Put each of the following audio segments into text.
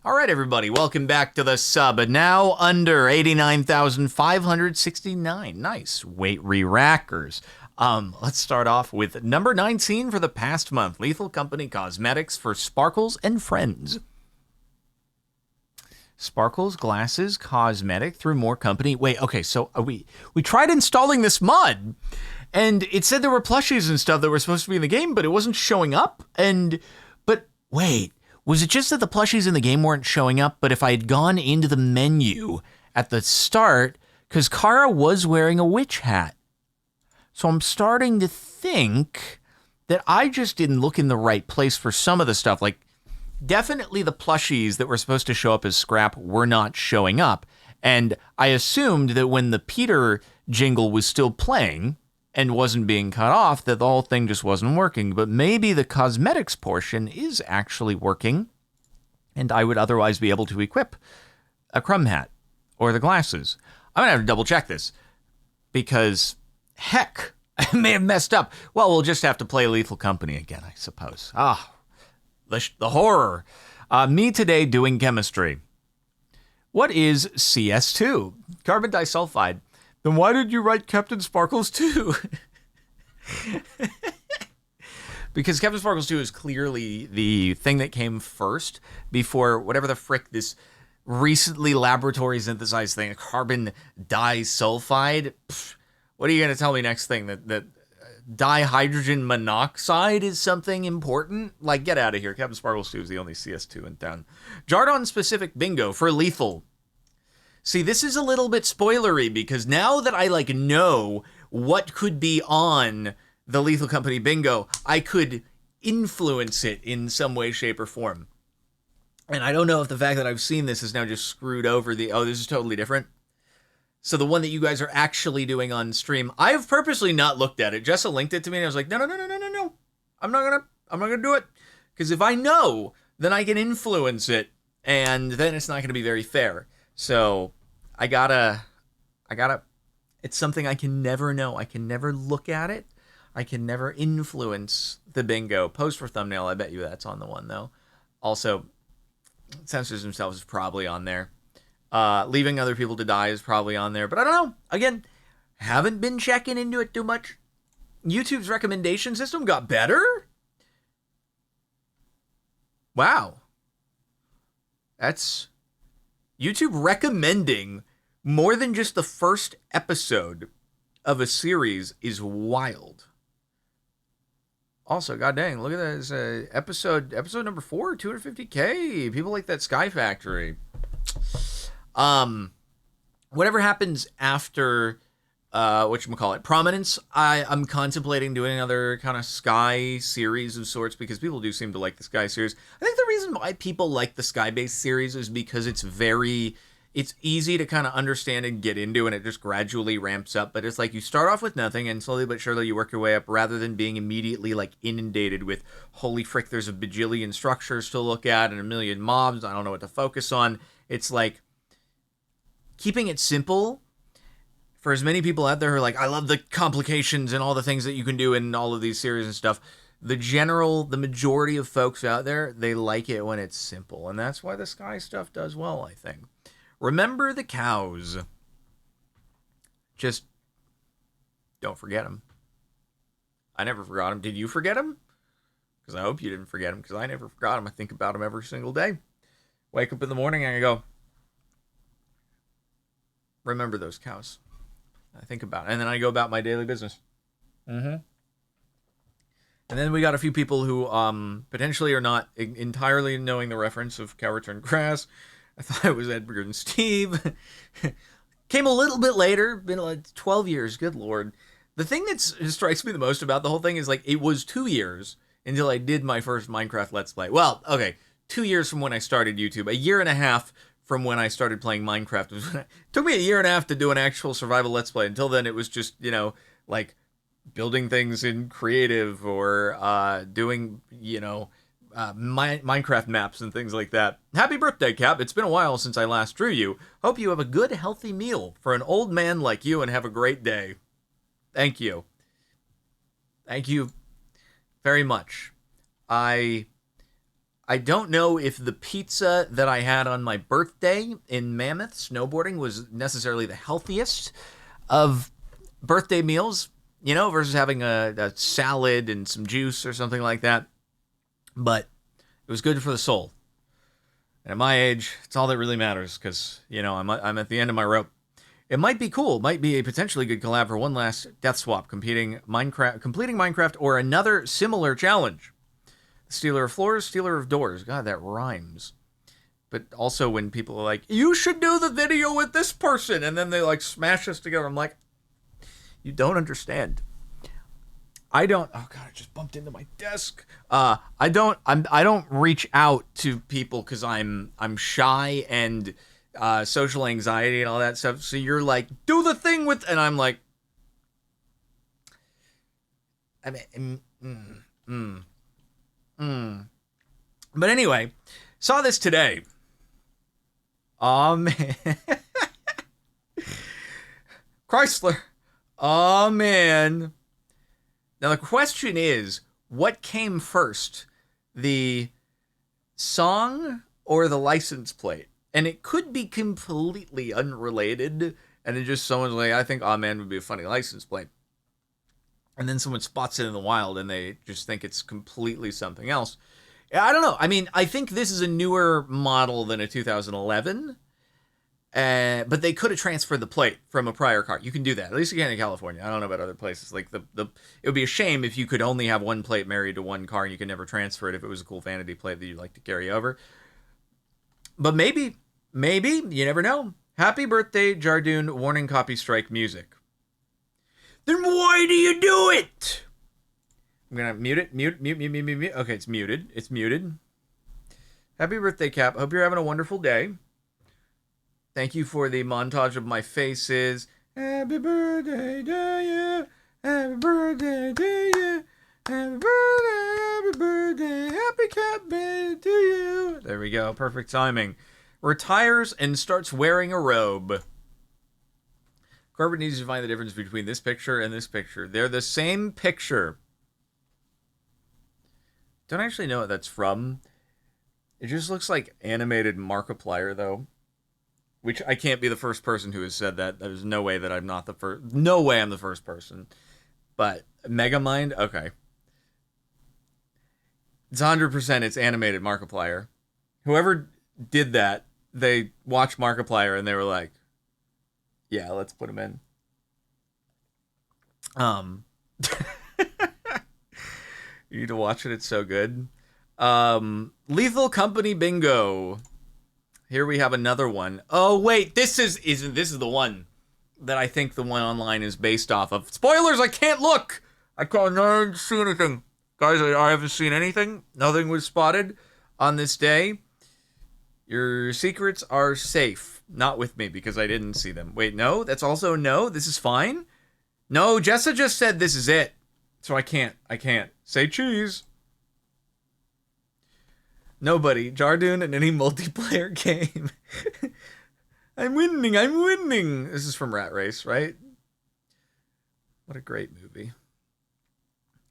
All right, everybody, welcome back to the sub. Now under 89,569. Nice. Weight re-rackers. Let's start off with number 19 for the past month. Lethal Company Cosmetics for Sparkles and Friends. Sparkles Glasses Cosmetic through More Company. Wait, okay, so we tried installing this mod, and it said there were plushies and stuff that were supposed to be in the game, but it wasn't showing up. But wait. Was it just that the plushies in the game weren't showing up, but if I had gone into the menu at the start, because Kara was wearing a witch hat. So I'm starting to think that I just didn't look in the right place for some of the stuff. Like, definitely the plushies that were supposed to show up as scrap were not showing up. And I assumed that when the Peter jingle was still playing and wasn't being cut off, that the whole thing just wasn't working. But maybe the cosmetics portion is actually working, and I would otherwise be able to equip a crumb hat or the glasses. I'm gonna have to double check this, because heck, I may have messed up. Well, we'll just have to play Lethal Company again, I suppose. The horror. Me today doing chemistry. What is CS2? Carbon disulfide. Then why did you write Captain Sparkles 2? Because Captain Sparkles 2 is clearly the thing that came first before whatever the frick this recently laboratory synthesized thing, carbon disulfide. Pfft, what are you going to tell me next thing? That dihydrogen monoxide is something important? Like, get out of here. Captain Sparkles 2 is the only CS2 in town. Jardon specific bingo for lethal. See, this is a little bit spoilery, because now that I know what could be on the Lethal Company bingo, I could influence it in some way, shape, or form. And I don't know if the fact that I've seen this is now just screwed over this is totally different. So the one that you guys are actually doing on stream, I've purposely not looked at it. Jessa linked it to me, and I was like, no. I'm not gonna do it. Because if I know, then I can influence it, and then it's not gonna be very fair. So I gotta, it's something I can never know. I can never look at it. I can never influence the bingo. Post for thumbnail, I bet you that's on the one, though. Also, censors themselves is probably on there. Leaving other people to die is probably on there. But I don't know. Again, haven't been checking into it too much. YouTube's recommendation system got better? Wow. That's YouTube recommending more than just the first episode of a series is wild. Also, god dang, look at that. It's, episode number 4, 250K. People like that Sky Factory. Whatever happens after whatchamacallit, Prominence, I'm contemplating doing another kind of Sky series of sorts, because people do seem to like the Sky series. I think the reason why people like the Sky-based series is because it's easy to kind of understand and get into, and it just gradually ramps up. But it's like you start off with nothing, and slowly but surely you work your way up, rather than being immediately inundated with, holy frick, there's a bajillion structures to look at and a million mobs, I don't know what to focus on. It's like keeping it simple. For as many people out there who are like, I love the complications and all the things that you can do in all of these series and stuff, the majority of folks out there, they like it when it's simple. And that's why the Sky stuff does well, I think. Remember the cows. Just don't forget them. I never forgot them. Did you forget them? Because I hope you didn't forget them, because I never forgot them. I think about them every single day. Wake up in the morning and I go, remember those cows. I think about it. And then I go about my daily business. And then we got a few people who potentially are not entirely knowing the reference of Cow Returned Grass. I thought it was Edgar and Steve. Came a little bit later. Been like 12 years. Good Lord. The thing that strikes me the most about the whole thing is it was 2 years until I did my first Minecraft Let's Play. Well, okay. 2 years from when I started YouTube. A year and a half from when I started playing Minecraft. It took me a year and a half to do an actual survival Let's Play. Until then, it was just, building things in creative or doing, Minecraft maps and things like that. Happy birthday, Cap. It's been a while since I last drew you. Hope you have a good, healthy meal for an old man like you, and have a great day. Thank you. Thank you very much. I I don't know if the pizza that I had on my birthday in Mammoth snowboarding was necessarily the healthiest of birthday meals, you know, versus having a salad and some juice or something like that. But it was good for the soul. And at my age, it's all that really matters because, you know, I'm at the end of my rope. It might be cool. Might be a potentially good collab for one last death swap, completing Minecraft or another similar challenge. Stealer of floors, stealer of doors. God, that rhymes. But also when people are like, you should do the video with this person, and then they like smash us together. I'm like, you don't understand. I don't. Oh God, I just bumped into my desk. I don't reach out to people because I'm shy and social anxiety and all that stuff. So you're like, do the thing with, and I'm like, I mean, But anyway, saw this today. Oh man, Chrysler. Oh man. Now the question is, what came first, the song or the license plate? And it could be completely unrelated, and it just someone's like, I think "Aw Man" would be a funny license plate. And then someone spots it in the wild, and they just think it's completely something else. I don't know. I mean, I think this is a newer model than a 2011, but they could have transferred the plate from a prior car. You can do that. At least you can in California. I don't know about other places. Like it would be a shame if you could only have one plate married to one car and you could never transfer it if it was a cool vanity plate that you'd like to carry over. But maybe, you never know. Happy birthday, Jardoon, warning copy strike music. Then why do you do it? I'm going to mute it. Mute. Okay, it's muted. Happy birthday, Cap. Hope you're having a wonderful day. Thank you for the montage of my faces. Happy birthday to you. Happy birthday to you. Happy birthday, happy Cap birthday to you. There we go. Perfect timing. Retires and starts wearing a robe. Corbin needs to find the difference between this picture and this picture. They're the same picture. Don't actually know what that's from. It just looks like animated Markiplier, though. Which I can't be the first person who has said that. There's no way that I'm not the first. No way I'm the first person. But Megamind? Okay. It's 100% it's animated Markiplier. Whoever did that, they watched Markiplier and they were like, yeah, let's put him in. You need to watch it. It's so good. Lethal Company Bingo. Here we have another one. Oh wait, this is the one that I think the one online is based off of. Spoilers! I can't look. I can't see anything, guys. I haven't seen anything. Nothing was spotted on this day. Your secrets are safe. Not with me because I didn't see them. Wait, no, that's also no. This is fine. No, Jessa just said this is it, so I can't say cheese. Nobody. Jardoon in any multiplayer game. I'm winning. This is from Rat Race, right? What a great movie.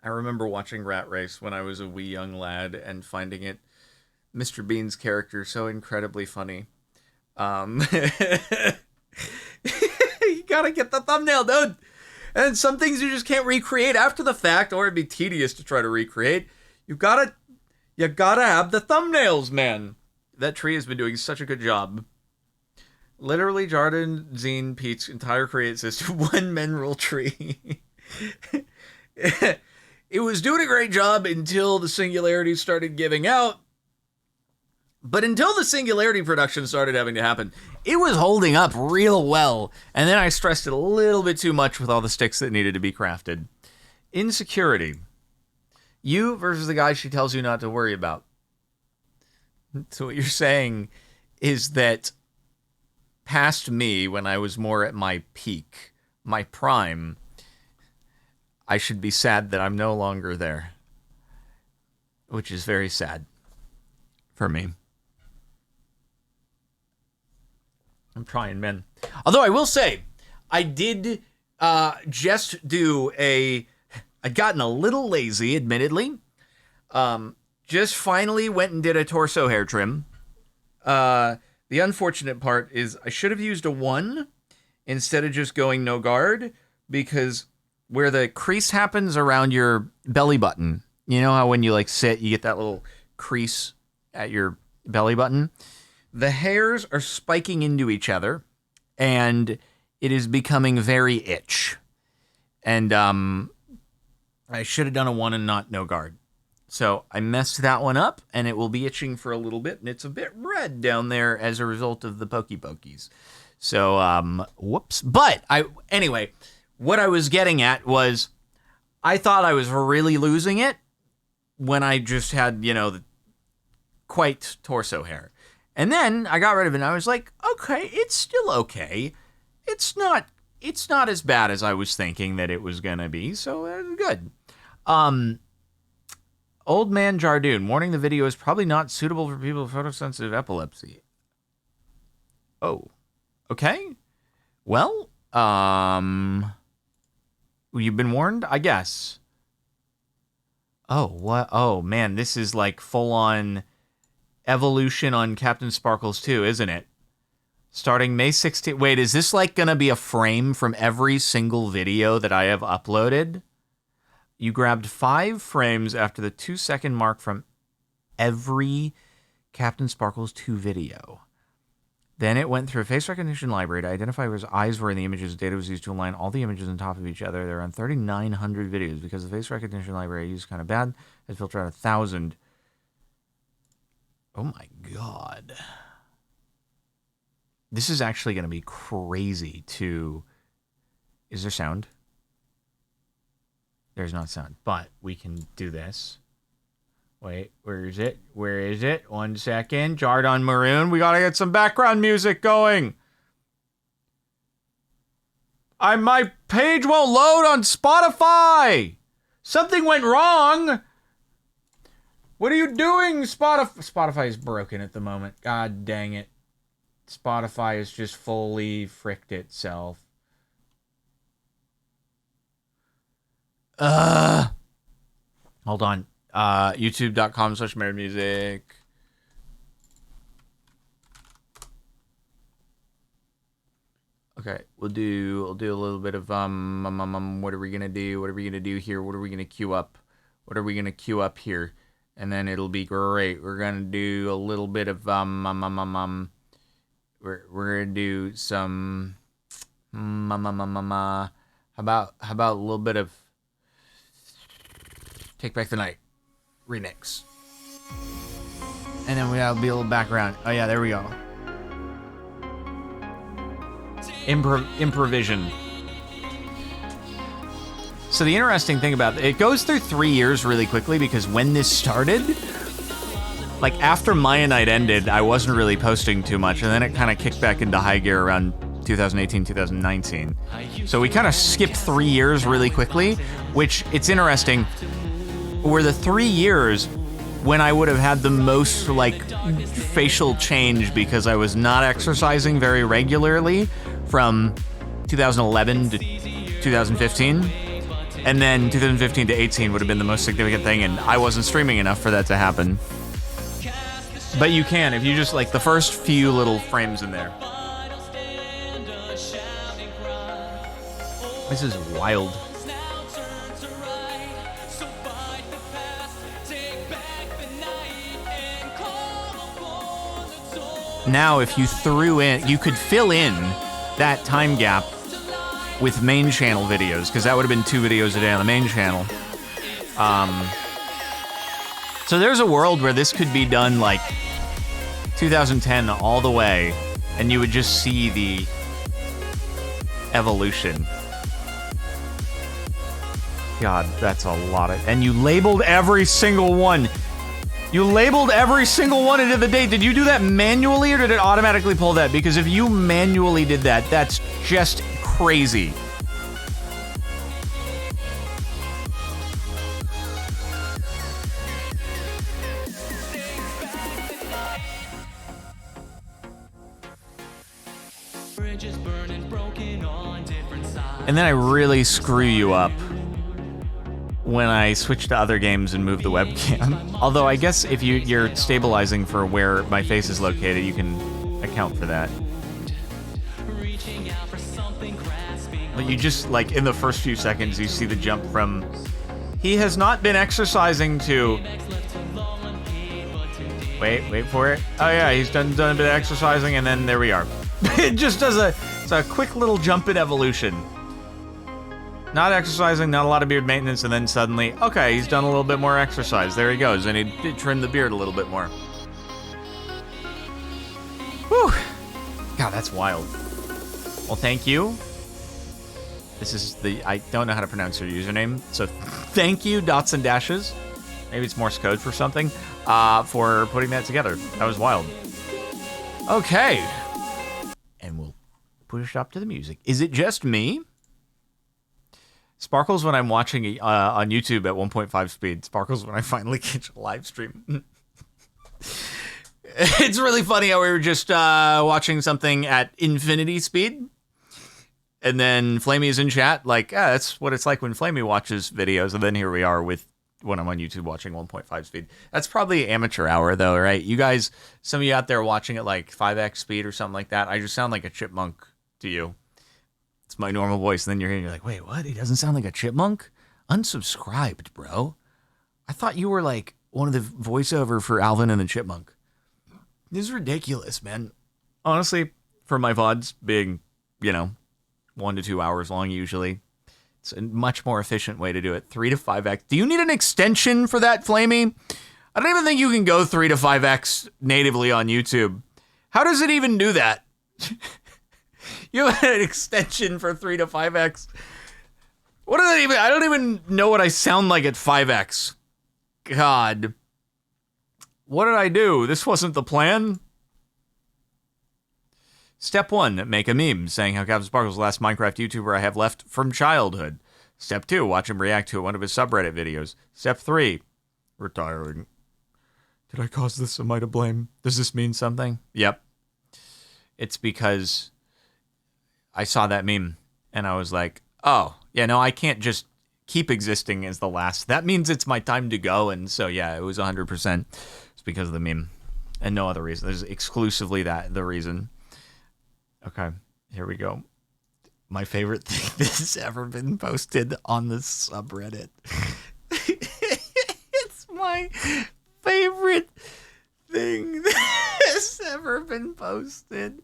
I remember watching Rat Race when I was a wee young lad and finding it, Mr. Bean's character, so incredibly funny. You gotta get the thumbnail, dude. And some things you just can't recreate after the fact, or it'd be tedious to try to recreate. You gotta have the thumbnails, man. That tree has been doing such a good job. Literally, Jarden, Zine, Pete's entire create system, one mineral tree. It was doing a great job until the Singularity started giving out. But until the Singularity production started having to happen, it was holding up real well. And then I stressed it a little bit too much with all the sticks that needed to be crafted. Insecurity. You versus the guy she tells you not to worry about. So what you're saying is that past me, when I was more at my peak, my prime, I should be sad that I'm no longer there. Which is very sad for me. I'm trying, man. Although I will say, I did just do I'd gotten a little lazy, admittedly. just finally went and did a torso hair trim. The unfortunate part is I should have used a 1 instead of just going no guard, because where the crease happens around your belly button, you know how when you like sit, you get that little crease at your belly button? The hairs are spiking into each other, and it is becoming very itch. And I should have done a 1 and not no guard. So I messed that one up, and it will be itching for a little bit, and it's a bit red down there as a result of the pokey pokies. So, whoops. But, anyway, what I was getting at was I thought I was really losing it when I just had, the quite torso hair. And then I got rid of it, and I was like, okay, it's still okay. It's not as bad as I was thinking that it was going to be, so good. Old Man Jardoon, warning the video is probably not suitable for people with photosensitive epilepsy. Oh, okay. Well, you've been warned, I guess. Oh, what? Oh, man, this is like full-on evolution on Captain Sparkles 2, isn't it? Starting May 16th. Wait, is this like going to be a frame from every single video that I have uploaded? You grabbed 5 frames after the 2-second mark from every Captain Sparkles 2 video. Then it went through a face recognition library to identify where his eyes were in the images. Data was used to align all the images on top of each other. There are 3,900 videos because the face recognition library I used kind of bad. It filtered out 1,000. Oh my God. This is actually going to be crazy to... Is there sound? There's not sound, but we can do this. Wait, where is it? Where is it? 1 second. Jardon Maroon. We gotta get some background music going. My page won't load on Spotify. Something went wrong. What are you doing, Spotify? Spotify is broken at the moment. God dang it. Spotify has just fully fricked itself. Hold on. YouTube.com/marriedmusic. Okay, we'll do a little bit of what are we gonna do? What are we gonna do here? What are we gonna queue up? What are we gonna queue up here? And then it'll be great. We're gonna do a little bit of we're gonna do some how about a little bit of Take Back the Night remix. And then we'll be a little background. Oh yeah, there we go. Improvision. So the interesting thing about it goes through 3 years really quickly, because when this started, like after Maya Night ended, I wasn't really posting too much, and then it kind of kicked back into high gear around 2018, 2019. So we kind of skipped 3 years really quickly, which it's interesting. Were the 3 years when I would have had the most like facial change, because I was not exercising very regularly from 2011 to 2015. And then 2015 to 18 would have been the most significant thing, and I wasn't streaming enough for that to happen. But you can, if you just like the first few little frames in there. This is wild. Now, if you threw in, you could fill in that time gap with main channel videos, because that would have been 2 videos a day on the main channel. So there's a world where this could be done like 2010 all the way, and you would just see the evolution. God, that's a lot of... And you labeled every single one. You labeled every single one and did the date. Did you do that manually, or did it automatically pull that? Because if you manually did that, that's just crazy. And then I really screw you up when I switch to other games and move the webcam. Although I guess if you're stabilizing for where my face is located, you can account for that. But you just, like, in the first few seconds, you see the jump from, he has not been exercising, to, wait for it. Oh yeah, he's done a bit of exercising, and then there we are. It just does it's a quick little jump in evolution. Not exercising, not a lot of beard maintenance, and then suddenly, okay, he's done a little bit more exercise. There he goes, and he did trim the beard a little bit more. Whew. God, that's wild. Well, thank you. This is I don't know how to pronounce your username, so thank you, dots and dashes. Maybe it's Morse code for something, for putting that together. That was wild. Okay. And we'll push up to the music. Is it just me? Sparkles when I'm watching on YouTube at 1.5 speed. Sparkles when I finally catch a live stream. It's really funny how we were just watching something at infinity speed. And then Flamey's in chat, like, that's what it's like when Flamey watches videos. And then here we are with when I'm on YouTube watching 1.5 speed. That's probably amateur hour, though, right? You guys, some of you out there watching at like 5x speed or something like that, I just sound like a chipmunk to you. It's my normal voice. And then you're like, wait, what? He doesn't sound like a chipmunk? Unsubscribed, bro. I thought you were like one of the voiceover for Alvin and the Chipmunk. This is ridiculous, man. Honestly, for my VODs being, 1 to 2 hours long usually, it's a much more efficient way to do it. 3 to 5x. Do you need an extension for that, Flamey? I don't even think you can go 3 to 5x natively on YouTube. How does it even do that? You have an extension for 3 to 5x. What does that even? I don't even know what I sound like at 5x. God. What did I do? This wasn't the plan. Step 1, make a meme saying how Captain Sparkle's the last Minecraft YouTuber I have left from childhood. Step 2, watch him react to one of his subreddit videos. Step 3, retiring. Did I cause this? Am I to blame? Does this mean something? Yep. It's because I saw that meme and I was like, oh, yeah, no, I can't just keep existing as the last. That means it's my time to go. And so, yeah, it was 100%. It's because of the meme and no other reason. There's exclusively the reason. Okay, here we go. My favorite thing that's ever been posted on the subreddit. It's my favorite thing that's ever been posted.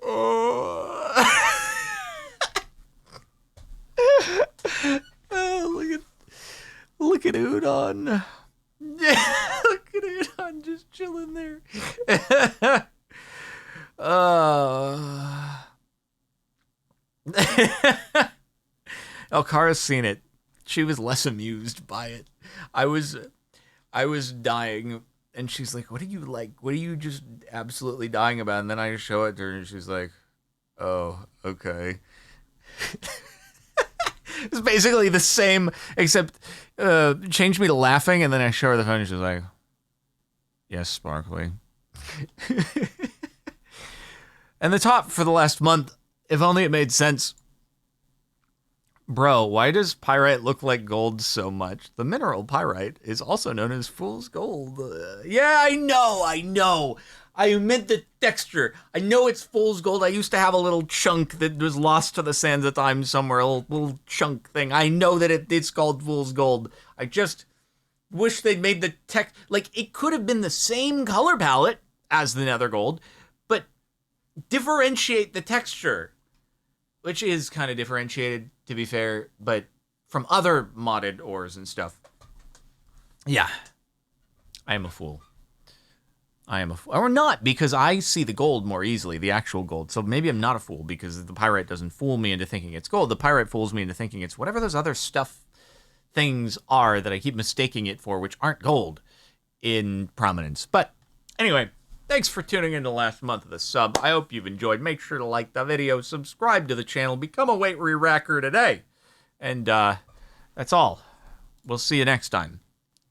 Oh. Oh, look at Udon. Yeah, look at Udon just chilling there. Elkara's seen it. She was less amused by it. I was dying, and she's like, "What are you like? What are you just absolutely dying about?" And then I just show it to her, and she's like, "Oh, okay." It's basically the same, except changed me to laughing, and then I show her the phone, and she's like, "Yes, Sparkly." And the top for the last month, if only it made sense. Bro, why does pyrite look like gold so much? The mineral pyrite is also known as fool's gold. Yeah, I know. I meant the texture. I know it's fool's gold. I used to have a little chunk that was lost to the sands of time somewhere, a little chunk thing. I know that it's called fool's gold. I just wish they'd made the text, like, it could have been the same color palette as the nether gold, but differentiate the texture, which is kind of differentiated, to be fair, but from other modded ores and stuff. Yeah. I am a fool. Or not, because I see the gold more easily, the actual gold. So maybe I'm not a fool, because the pyrite doesn't fool me into thinking it's gold. The pyrite fools me into thinking it's whatever those other things are that I keep mistaking it for, which aren't gold in prominence. But anyway, thanks for tuning in to the last month of the sub. I hope you've enjoyed. Make sure to like the video, subscribe to the channel, become a weight re-racker today. And that's all. We'll see you next time.